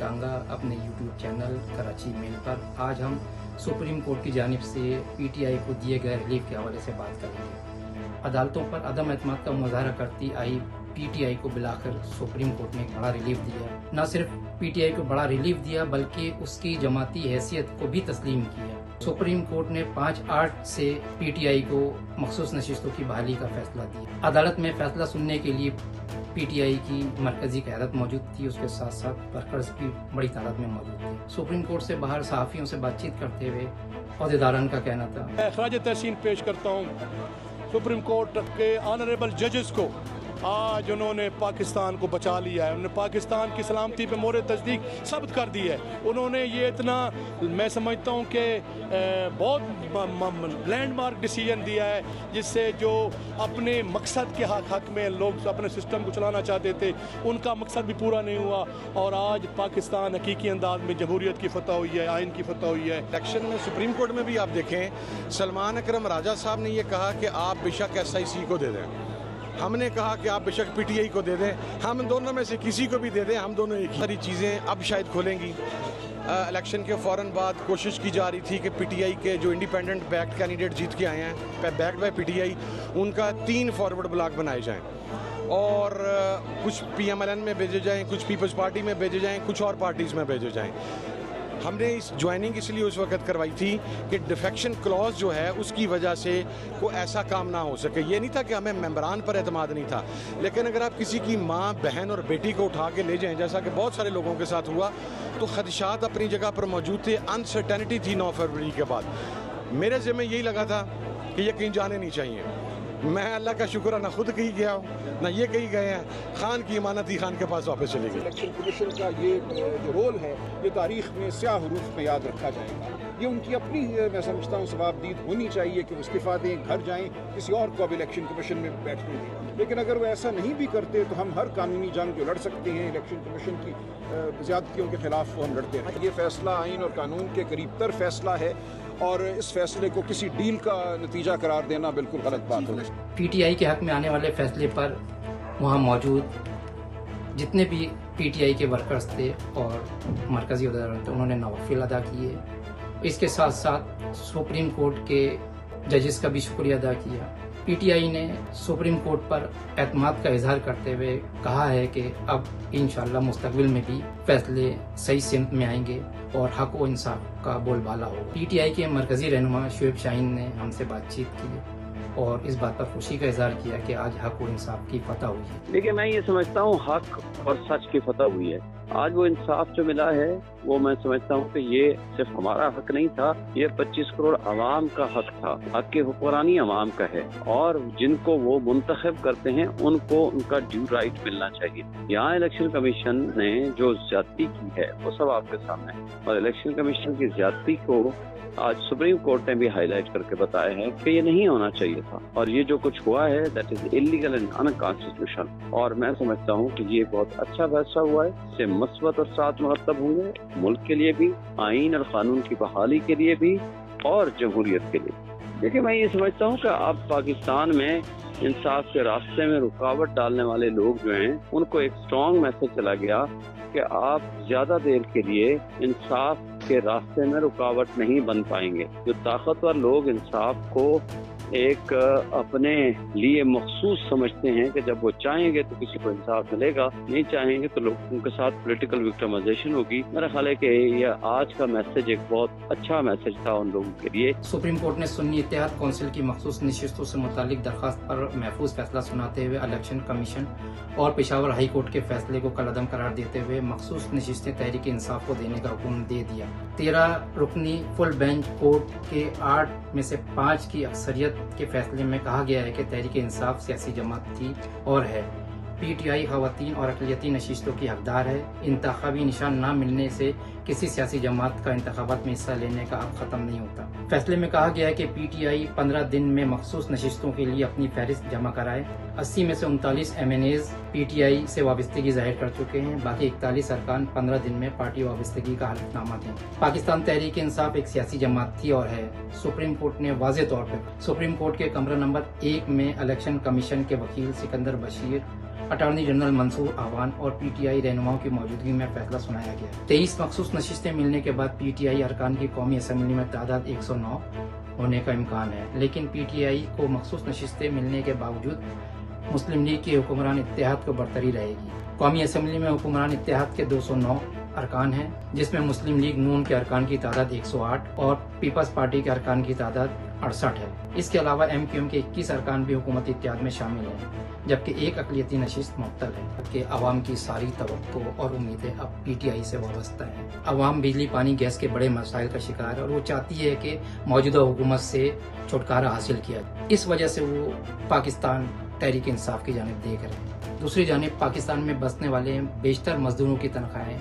टांगा अपने YouTube channel Karachi mail पर। आज हम सुप्रीम कोर्ट की जानिब से पीटीआई को दिए गए रिलीफ के हवाले से बात करेंगे। अदालतों पर अदम एतमाद का मुजाहरा करती आई पीटीआई को बिलाकर सुप्रीम कोर्ट ने बड़ा रिलीफ दिया। न सिर्फ पीटीआई को बड़ा रिलीफ दिया बल्कि उसकी जमाती हैसियत को भी तस्लीम किया। सुप्रीम कोर्ट ने 5/8 से पीटीआई को मखसूस नशिस्तों की बहाली का फैसला दिया। अदालत में फैसला सुनने के लिए पीटीआई की मरकजी क़यादत मौजूद थी, उसके साथ साथ वर्कर्स भी बड़ी तादाद में मौजूद थे। सुप्रीम कोर्ट से बाहर सहाफ़ियों से बातचीत करते हुए अहदेदारान का कहना था, मैं खराज तहसीन पेश करता हूँ सुप्रीम कोर्ट के ऑनरेबल जजेस को। आज उन्होंने पाकिस्तान को बचा लिया है, उन्होंने पाकिस्तान की सलामती पे मोहर तस्दीक साबित कर दी है। उन्होंने ये इतना, मैं समझता हूँ कि बहुत लैंडमार्क डिसीजन दिया है, जिससे जो अपने मकसद के हक में लोग अपने सिस्टम को चलाना चाहते थे, उनका मकसद भी पूरा नहीं हुआ। और आज पाकिस्तान हकीकी अंदाज में जमहूरियत की फतह हुई है, आइन की फतह हुई है। इलेक्शन में सुप्रीम कोर्ट में भी आप देखें, सलमान अकरम राजा साहब ने ये कहा कि आप बेशक SIC को दे दें, हमने कहा कि आप बेशक पीटीआई को दे दें, हम दोनों में से किसी को भी दे दें, हम दोनों एक ही। सारी चीज़ें अब शायद खोलेंगी। इलेक्शन के फ़ौरन बाद कोशिश की जा रही थी कि पीटीआई के जो इंडिपेंडेंट बैक्ड कैंडिडेट जीत के आए हैं, बैक्ड बाय पीटीआई, उनका 3 फॉरवर्ड ब्लॉक बनाए जाएं और कुछ PMLN में भेजे जाएं, कुछ पीपल्स पार्टी में भेजे जाएं, कुछ और पार्टीज़ में भेजे जाएं। हमने इस ज्वाइनिंग इसलिए उस वक्त करवाई थी कि डिफेक्शन क्लॉज जो है उसकी वजह से कोई ऐसा काम ना हो सके। ये नहीं था कि हमें मेंबरान पर एतमाद नहीं था, लेकिन अगर आप किसी की माँ, बहन और बेटी को उठा के ले जाएं, जैसा कि बहुत सारे लोगों के साथ हुआ, तो खदशात अपनी जगह पर मौजूद थे। अनसर्टेनिटी थी 9 फरवरी के बाद। मेरे ज़िम्मे यही लगा था कि ये कहीं जाने नहीं चाहिए। मैं अल्लाह का शुक्र है ना खुद कहीं गया हूँ ना ये कहीं गए हैं। खान की इमानत ही खान के पास वापस चली गई। इलेक्शन कमीशन का ये जो रोल है, ये तारीख में स्याह हरूफ में याद रखा जाएगा। ये उनकी अपनी, मैं समझता हूँ, सवाबदीद होनी चाहिए कि इस्तीफा दें, घर जाएं, किसी और को अब इलेक्शन कमीशन में बैठने दें। लेकिन अगर वो ऐसा नहीं भी करते तो हम हर कानूनी जंग जो लड़ सकते हैं इलेक्शन कमीशन की ज़्यादतियों के खिलाफ, वो हम लड़ते हैं। ये फैसला आइन और कानून के करीब तर फैसला है और इस फैसले को किसी डील का नतीजा करार देना बिल्कुल गलत बात होगी। पीटीआई के हक में आने वाले फैसले पर वहाँ मौजूद जितने भी पीटीआई के वर्कर्स थे और मरकजी अहदेदार थे, उन्होंने नवाफिल अदा किए। इसके साथ साथ सुप्रीम कोर्ट के जजेस का भी शुक्रिया अदा किया। पीटीआई ने सुप्रीम कोर्ट पर एतमाद का इजहार करते हुए कहा है कि अब इंशाअल्लाह मुस्तकबिल में भी फैसले सही सिमत में आएंगे और हक व इंसाफ का बोलबाला होगा। पीटीआई के मरकजी रहनुमा शुएब शाहीन ने हमसे बातचीत की और इस बात पर खुशी का इजहार किया कि आज हक और इंसाफ की फतह हुई है। देखिए, मैं ये समझता हूँ हक और सच की फतह हुई है। आज वो इंसाफ जो मिला है, वो मैं समझता हूँ कि ये सिर्फ हमारा हक नहीं था, ये 25 करोड़ आवाम का हक था। हक की हुक्मरानी आवाम का है और जिनको वो मुंतखब करते हैं उनको उनका ड्यू राइट मिलना चाहिए। यहाँ इलेक्शन कमीशन ने जो ज्यादती की है वो सब आपके सामने है और इलेक्शन कमीशन की ज्यादती को आज सुप्रीम कोर्ट ने भी हाईलाइट करके बताया है कि ये नहीं होना चाहिए था और ये जो कुछ हुआ है that is illegal and unconstitutional. और मैं समझता हूँ कि ये बहुत अच्छा फैसला हुआ है, इससे मस्बत और साथ मरतब होंगे मुल्क के लिए भी, आइन और कानून की बहाली के लिए भी और जमहूरियत के लिए। देखिए, मैं ये समझता हूँ कि अब पाकिस्तान में इंसाफ के रास्ते में रुकावट डालने वाले लोग जो हैं, उनको एक स्ट्रॉन्ग मैसेज चला गया कि आप ज्यादा देर के लिए इंसाफ के रास्ते में रुकावट नहीं बन पाएंगे। जो ताकतवर लोग इंसाफ को एक अपने लिए मखसूस समझते हैं कि जब वो चाहेंगे तो किसी को इंसाफ मिलेगा, नहीं चाहेंगे तो लोगों के साथ पॉलिटिकल विक्टिमाइजेशन होगी। मेरा ख्याल है कि यह आज का मैसेज एक बहुत अच्छा मैसेज था उन लोगों के लिए। सुप्रीम कोर्ट ने सुन्नी इत्तेहाद कौंसिल की मखसूस नशिस्तों से मुतालिक दरख्वास्त पर महफूज फैसला सुनाते हुए इलेक्शन कमीशन और पेशावर हाई कोर्ट के फैसले को कलअदम करार देते हुए मखसूस नशिस्तें तहरीक इंसाफ को देने का हुक्म दे दिया। 13 रुकनी फुल बेंच कोर्ट के 8 में से 5 की अक्सरियत के फैसले में कहा गया है कि तहरीक इंसाफ सियासी जमात थी और है। पीटीआई खवातीन और अक़लियती नशिस्तों की हकदार है। इंतखाबी निशान न मिलने से किसी सियासी जमात का इंतखाबात में हिस्सा लेने का हक खत्म नहीं होता। फैसले में कहा गया है कि पीटीआई 15 दिन में मखसूस नशिस्तों के लिए अपनी फहरिस्त जमा कराए। 80 में से 39 MNAs पीटीआई से वाबस्तगी जाहिर कर चुके हैं। बाकी 41 अरकान 15 दिन में पार्टी वाबस्तगी का हल्फनामा दें। पाकिस्तान तहरीक इंसाफ एक सियासी जमात थी और है। सुप्रीम कोर्ट ने वाज़ेह तौर पर सुप्रीम कोर्ट के कमरा नंबर 1 में इलेक्शन कमीशन के वकील सिकंदर बशीर अटॉर्नी जनरल मंसूर आवान और पीटीआई रहनुमाओं की मौजूदगी में फैसला सुनाया गया। 23 मखसूस नशिस्तें मिलने के बाद पीटीआई अरकान की कौमी असम्बली में तादाद 109 होने का इम्कान है, लेकिन पीटीआई को मखसूस नशिस्तें मिलने के बावजूद मुस्लिम लीग के हुक्मरान इत्तेहाद को बरतरी रहेगी। कौमी असम्बली में हुक्मरान इत्तेहाद के 209 अरकान हैं, जिसमें मुस्लिम लीग नून के अरकान की तादाद 108 और पीपल्स पार्टी के अरकान की तादाद 68 है। इसके अलावा एमक्यूएम के 21 अरकान भी हुकूमती इत्तेहाद में शामिल हैं, जबकि एक अक़लियती नशिस्त मुअत्तल है कि अवाम की सारी तवक्को और उम्मीदें अब पीटीआई से वाबस्ता हैं। अवाम बिजली पानी गैस के बड़े मसाइल का शिकार है और वो चाहती है कि मौजूदा हुकूमत से छुटकारा हासिल किया। इस वजह से वो पाकिस्तान तहरीक इंसाफ की जानिब देख रहे हैं। दूसरी जानिब पाकिस्तान में बसने वाले बेशतर मजदूरों की तनख्वाहें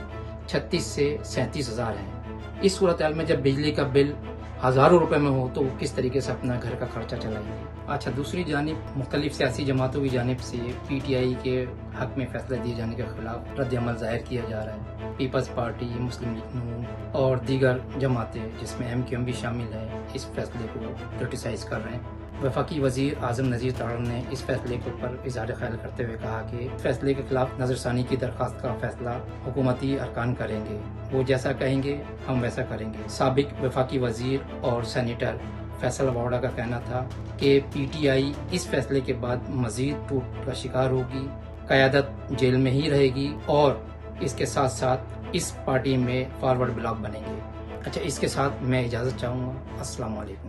36 से 37 हज़ार हैं। इस सूरत हाल में जब बिजली का बिल हज़ारों रुपए में हो तो वो किस तरीके से अपना घर का खर्चा चलाएंगे। अच्छा, दूसरी जानिब मुख्तलिफ सियासी जमातों की जानिब से पीटीआई के हक में फैसला दिए जाने के खिलाफ रद्द अमल ज़ाहिर किया जा रहा है। पीपल्स पार्टी, मुस्लिम लीग नून और दीगर जमातें जिसमें एमक्यूएम भी शामिल है इस फैसले को क्रिटिसाइज कर रहे हैं। वफाकी वजीर आज़म नज़ीर तारण ने इस फैसले के ऊपर इज़हार ख्याल करते हुए कहा कि फैसले के खिलाफ नज़रसानी की दरख्वास्त का फैसला हुकूमती अरकान करेंगे, वो जैसा कहेंगे हम वैसा करेंगे। साबिक वफाकी वजीर और सेनेटर फैसल वावड़ा का कहना था कि पीटीआई इस फैसले के बाद मजीद टूट का शिकार होगी, क़यादत जेल में ही रहेगी और इसके साथ साथ इस पार्टी में फॉरवर्ड ब्लॉक बनेंगे। अच्छा, इसके साथ मैं इजाज़त चाहूँगा। अस्सलाम वालेकुम।